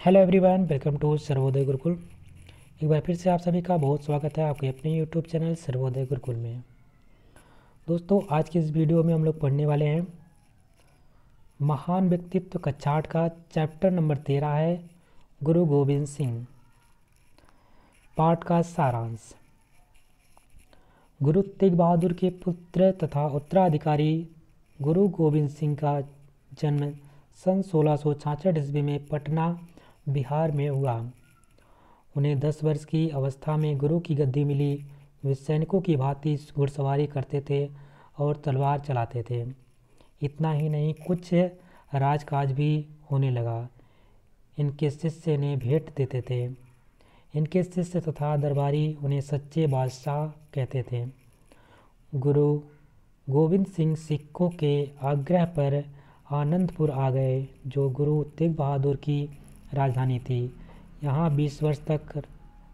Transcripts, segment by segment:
Hello everyone, welcome to Sarvodaya Gurukul. एक बार फिर से आप सभी का बहुत स्वागत है आपके अपने यूट्यूब चैनल सर्वोदय गुरुकुल में। दोस्तों, आज की इस वीडियो में हम लोग पढ़ने वाले हैं महान व्यक्तित्व कक्षा 8 का चैप्टर नंबर 13 है गुरु गोविंद सिंह। पाठ का सारांश। गुरु तेग बहादुर के पुत्र तथा उत्तराधिकारी गुरु गोविंद सिंह का जन्म सन 1666 ईस्वी में पटना बिहार में हुआ। उन्हें 10 वर्ष की अवस्था में गुरु की गद्दी मिली। वे सैनिकों की भांति घुड़सवारी करते थे और तलवार चलाते थे। इतना ही नहीं, कुछ राजकाज भी होने लगा। इनके शिष्य इन्हें भेंट देते थे। इनके शिष्य तथा दरबारी उन्हें सच्चे बादशाह कहते थे। गुरु गोविंद सिंह सिखों के आग्रह पर आनंदपुर आ गए, जो गुरु तेग बहादुर की राजधानी थी। यहाँ 20 वर्ष तक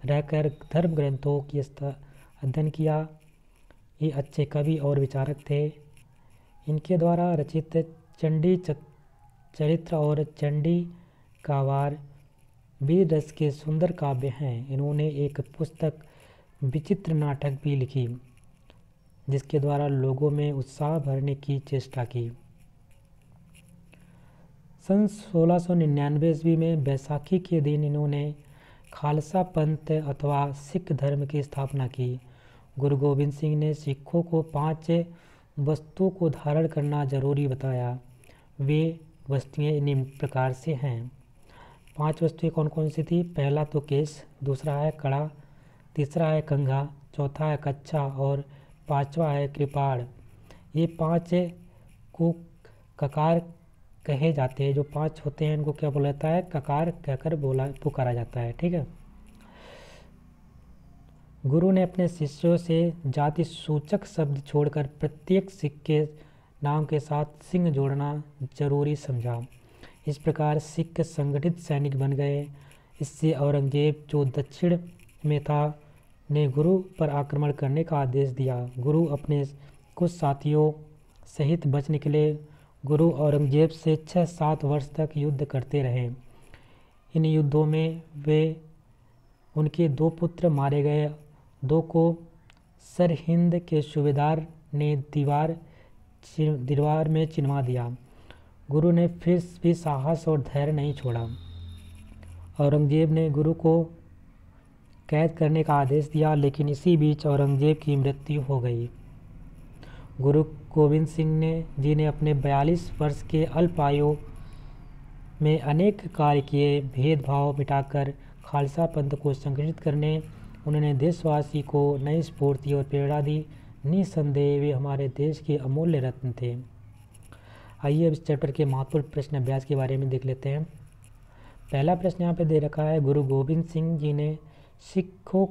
रहकर धर्म ग्रंथों की अध्ययन किया। ये अच्छे कवि और विचारक थे। इनके द्वारा रचित चंडी चरित्र और चंडी का वार वीर रस के सुंदर काव्य हैं। इन्होंने एक पुस्तक विचित्र नाटक भी लिखी, जिसके द्वारा लोगों में उत्साह भरने की चेष्टा की। सन 1699 ईस्वी में बैसाखी के दिन इन्होंने खालसा पंथ अथवा सिख धर्म की स्थापना की। गुरु गोविंद सिंह ने सिखों को 5 वस्तुओं को धारण करना जरूरी बताया। वे वस्तुएं निम्न प्रकार से हैं। 5 वस्तुएं कौन कौन सी थी? पहला तो केस, दूसरा है कड़ा, तीसरा है कंघा, चौथा है कच्छा और 5वां है कृपाण। ये 5 को ककार कहे जाते हैं। जो 5 होते हैं इनको क्या बोला जाता है? ककार कहकर पुकारा जाता है। ठीक है। गुरु ने अपने शिष्यों से जाति सूचक शब्द छोड़कर प्रत्येक सिख के नाम के साथ सिंह जोड़ना जरूरी समझा। इस प्रकार सिख संगठित सैनिक बन गए। इससे औरंगजेब, जो दक्षिण में था, ने गुरु पर आक्रमण करने का आदेश दिया। गुरु अपने कुछ साथियों सहित बच निकले। गुरु औरंगजेब से 6-7 वर्ष तक युद्ध करते रहे। इन युद्धों में उनके 2 पुत्र मारे गए। 2 को सरहिंद के सूबेदार ने दीवार में चिनवा दिया। गुरु ने फिर भी साहस और धैर्य नहीं छोड़ा। औरंगजेब ने गुरु को कैद करने का आदेश दिया, लेकिन इसी बीच औरंगजेब की मृत्यु हो गई। गुरु गोविंद सिंह जी ने अपने 42 वर्ष के अल्प आयु में अनेक कार्य किए। भेदभाव मिटाकर खालसा पंथ को संगठित करने उन्होंने देशवासी को नई स्फूर्ति और प्रेरणा दी। निसंदेह वे हमारे देश के अमूल्य रत्न थे। आइए अब इस चैप्टर के महत्वपूर्ण प्रश्न अभ्यास के बारे में देख लेते हैं। पहला प्रश्न यहाँ पे दे रखा है, गुरु गोविंद सिंह जी ने सिखों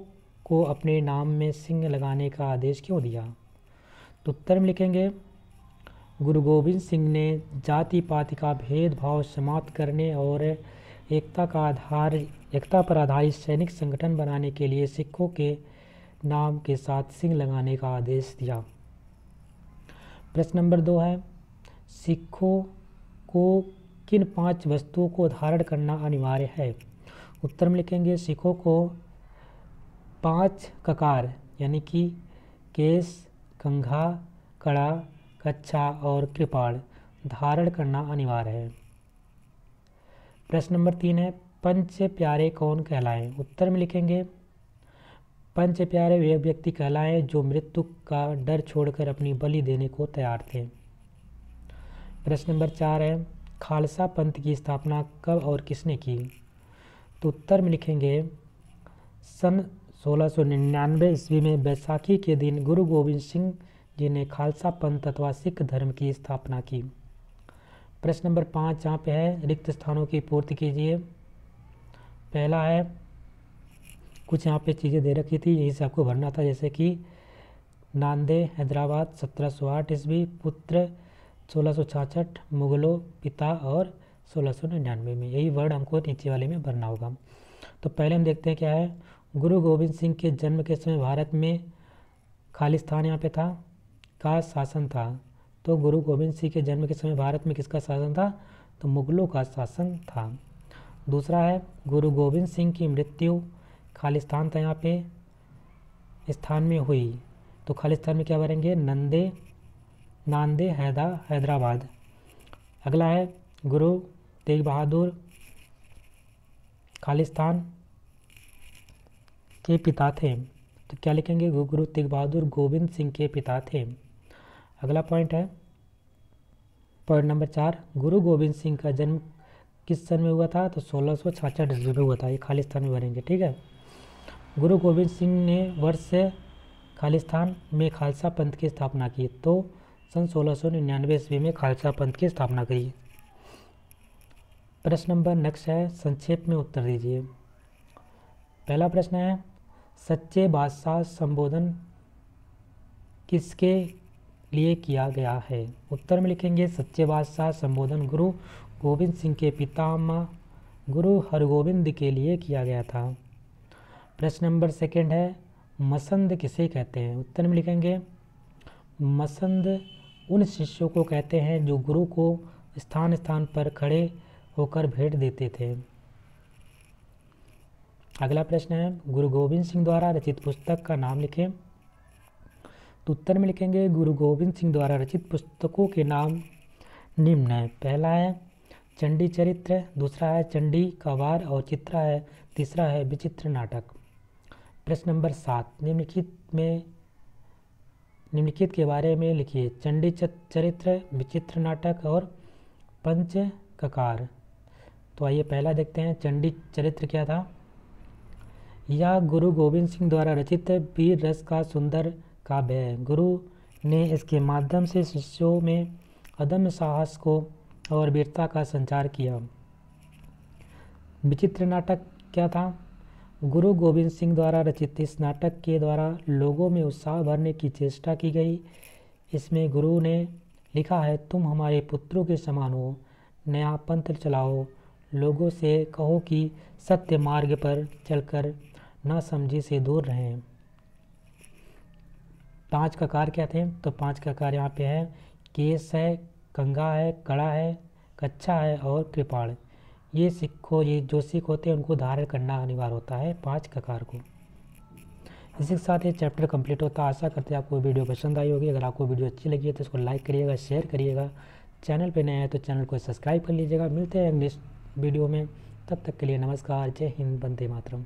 को अपने नाम में सिंह लगाने का आदेश क्यों दिया? तो उत्तर में लिखेंगे, गुरु गोविंद सिंह ने जाति पाति का भेदभाव समाप्त करने और एकता पर आधारित सैनिक संगठन बनाने के लिए सिखों के नाम के साथ सिंह लगाने का आदेश दिया। प्रश्न नंबर 2 है, सिखों को किन 5 वस्तुओं को धारण करना अनिवार्य है? उत्तर में लिखेंगे, सिखों को 5 ककार यानी कि केस, कंघा, कड़ा, कच्छा और कृपाण धारण करना अनिवार्य है। प्रश्न नंबर 3 है, पंच प्यारे कौन कहलाएं? उत्तर में लिखेंगे, पंच प्यारे वे व्यक्ति कहलाएं जो मृत्यु का डर छोड़कर अपनी बलि देने को तैयार थे। प्रश्न नंबर 4 है, खालसा पंथ की स्थापना कब और किसने की? तो उत्तर में लिखेंगे, सन 1699 ईस्वी में बैसाखी के दिन गुरु गोविंद सिंह जी ने खालसा पंथ अथवा सिख धर्म की स्थापना की। प्रश्न नंबर 5 यहाँ पे है, रिक्त स्थानों की पूर्ति कीजिए। पहला है, कुछ यहाँ पे चीज़ें दे रखी थी, यही से आपको भरना था, जैसे कि नांदे हैदराबाद 1708 ईस्वी, पुत्र 1666, मुगलों पिता और 1699 में। यही वर्ड हमको नीचे वाले में भरना होगा। तो पहले हम देखते हैं क्या है। गुरु गोविंद सिंह के जन्म के समय भारत में खालिस्तान यहाँ पे था का शासन था। तो गुरु गोविंद सिंह के जन्म के समय भारत में किसका शासन था? तो मुगलों का शासन था। दूसरा है गुरु गोविंद सिंह की मृत्यु खालिस्तान था यहाँ पे स्थान में हुई, तो खालिस्तान में क्या भरेंगे, नांदे हैदराबाद। अगला है गुरु तेग बहादुर खालिस्तान के पिता थे, तो क्या लिखेंगे, गुरु तेग बहादुर गोविंद सिंह के पिता थे। अगला पॉइंट है पॉइंट नंबर 4, गुरु गोविंद सिंह का जन्म किस सन में हुआ था, तो 1666 ईस्वी में हुआ था। ये खालिस्तान में भरेंगे, ठीक है। गुरु गोविंद सिंह ने वर्ष से खालिस्तान में खालसा पंथ की स्थापना की, तो सन 1699 ईस्वी में खालसा पंथ की स्थापना करी। प्रश्न नंबर नेक्स्ट है, संक्षेप में उत्तर दीजिए। पहला प्रश्न है, सच्चे बादशाह संबोधन किसके लिए किया गया है। उत्तर में लिखेंगे, सच्चे बादशाह संबोधन गुरु गोविंद सिंह के पितामह गुरु हरगोविंद के लिए किया गया था। प्रश्न नंबर सेकंड है, मसंद किसे कहते हैं। उत्तर में लिखेंगे, मसंद उन शिष्यों को कहते हैं जो गुरु को स्थान स्थान पर खड़े होकर भेंट देते थे। अगला प्रश्न है, गुरु गोविंद सिंह द्वारा रचित पुस्तक का नाम लिखें। तो उत्तर में लिखेंगे, गुरु गोविंद सिंह द्वारा रचित पुस्तकों के नाम निम्न है। पहला है चंडी चरित्र, दूसरा है चंडी का वार और चित्रा है, तीसरा है विचित्र नाटक। प्रश्न नंबर 7, निम्नलिखित के बारे में लिखिए। चंडी चरित्र, विचित्र नाटक और पंचककार। तो आइए पहला देखते हैं, चंडी चरित्र क्या था। यह गुरु गोविंद सिंह द्वारा रचित वीर रस का सुंदर काव्य है। गुरु ने इसके माध्यम से शिष्यों में अदम्य साहस को और वीरता का संचार किया। विचित्र नाटक क्या था। गुरु गोविंद सिंह द्वारा रचित इस नाटक के द्वारा लोगों में उत्साह भरने की चेष्टा की गई। इसमें गुरु ने लिखा है, तुम हमारे पुत्रों के समान हो, नया पंथ चलाओ, लोगों से कहो कि सत्य मार्ग पर चलकर नासमझी से दूर रहें। 5 ककार क्या थे, तो 5 ककार यहाँ पे है, केस है, कंगा है, कड़ा है, कच्छा है और कृपाण। ये जो सिख होते हैं उनको धारण करना अनिवार्य होता है 5 ककार को। इसी के साथ ये चैप्टर कंप्लीट होता है। आशा करते हैं आपको वीडियो पसंद आई होगी। अगर आपको वीडियो अच्छी लगी है तो इसको लाइक करिएगा, शेयर करिएगा। चैनल पे नए हैं तो चैनल को सब्सक्राइब कर लीजिएगा। मिलते हैं नेक्स्ट वीडियो में, तब तक के लिए नमस्कार, जय हिंद, वंदे मातरम।